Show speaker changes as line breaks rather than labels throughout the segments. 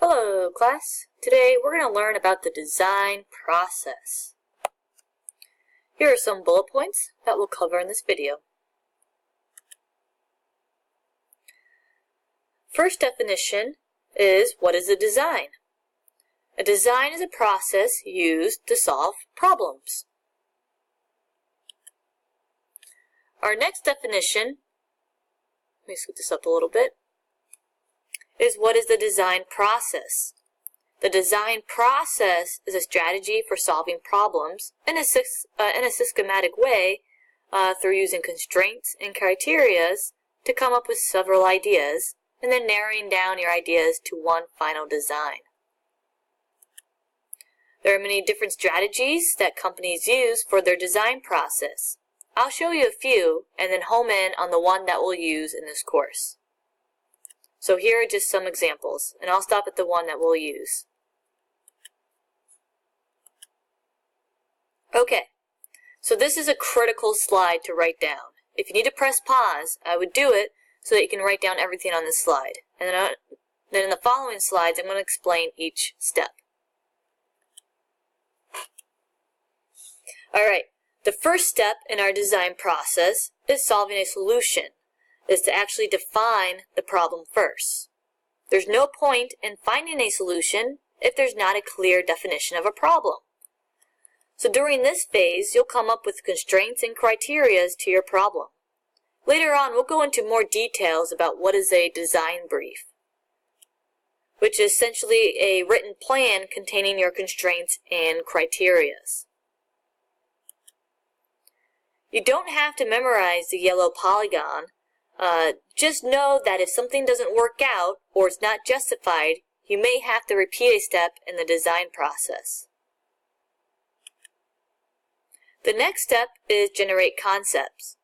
Hello class, today we're going to learn about the design process. Here are some bullet points that we'll cover in this video. First definition is, what is a design? A design is a process used to solve problems. Our next definition, let me scoot this up a little bit, is what is the design process? The design process is a strategy for solving problems in a systematic way through using constraints and criteria to come up with several ideas and then narrowing down your ideas to one final design. There are many different strategies that companies use for their design process. I'll show you a few and then home in on the one that we'll use in this course. So here are just some examples, and I'll stop at the one that we'll use. Okay, so this is a critical slide to write down. If you need to press pause, I would do it so that you can write down everything on this slide. And then in the following slides, I'm going to explain each step. Alright, the first step in our design process is solving a solution. Is to actually define the problem first. There's no point in finding a solution if there's not a clear definition of a problem. So during this phase, you'll come up with constraints and criteria to your problem. Later on, we'll go into more details about what is a design brief, which is essentially a written plan containing your constraints and criteria. You don't have to memorize the yellow polygon. Just know that if something doesn't work out or it's not justified, you may have to repeat a step in the design process. The next step is generate concepts.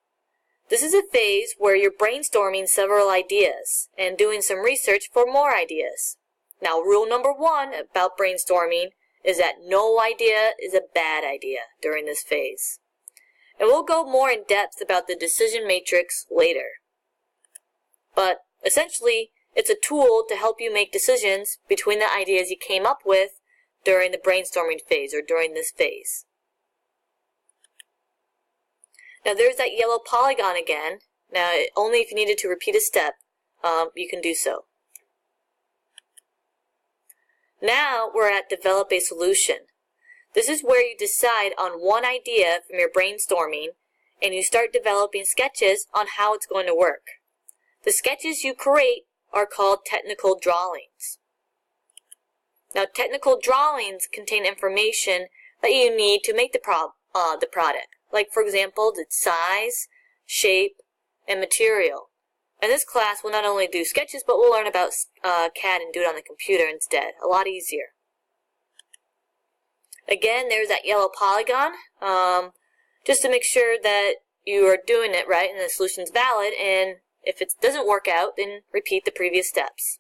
This is a phase where you're brainstorming several ideas and doing some research for more ideas. Now, rule number one about brainstorming is that no idea is a bad idea during this phase. And we'll go more in depth about the decision matrix later. But essentially, it's a tool to help you make decisions between the ideas you came up with during the brainstorming phase or during this phase. Now there's that yellow polygon again. Now only if you needed to repeat a step, you can do so. Now we're at develop a solution. This is where you decide on one idea from your brainstorming and you start developing sketches on how it's going to work. The sketches you create are called technical drawings. Now, technical drawings contain information that you need to make the product, like, for example, the size, shape, and material. In this class, we'll not only do sketches, but we'll learn about CAD and do it on the computer instead. A lot easier. Again, there's that yellow polygon, just to make sure that you are doing it right and the solution's valid, and if it doesn't work out, then repeat the previous steps.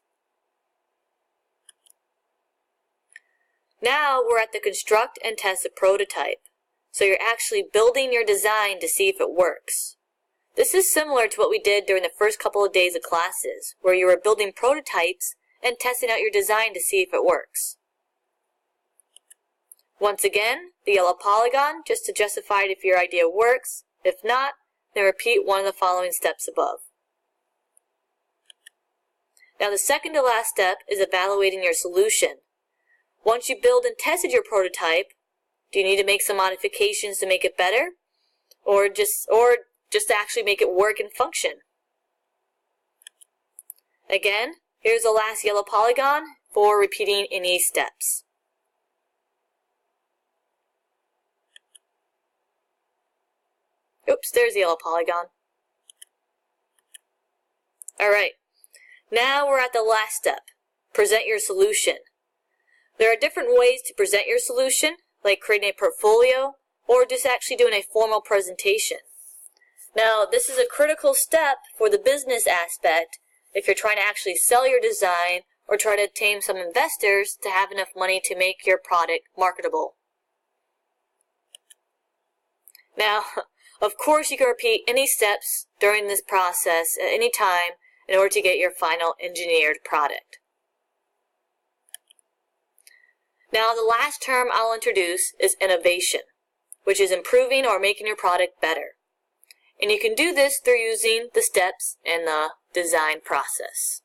Now we're at the construct and test a prototype. So you're actually building your design to see if it works. This is similar to what we did during the first couple of days of classes, where you were building prototypes and testing out your design to see if it works. Once again, the yellow polygon, just to justify if your idea works. If not, then repeat one of the following steps above. Now the second to last step is evaluating your solution. Once you build and tested your prototype, do you need to make some modifications to make it better? Or just to actually make it work and function? Again, here's the last yellow polygon for repeating any steps. Oops, there's the yellow polygon. Alright. Now we're at the last step, present your solution. There are different ways to present your solution, like creating a portfolio or just actually doing a formal presentation. Now, this is a critical step for the business aspect if you're trying to actually sell your design or try to obtain some investors to have enough money to make your product marketable. Now, of course, you can repeat any steps during this process at any time in order to get your final engineered product. Now the last term I'll introduce is innovation, which is improving or making your product better. And you can do this through using the steps in the design process.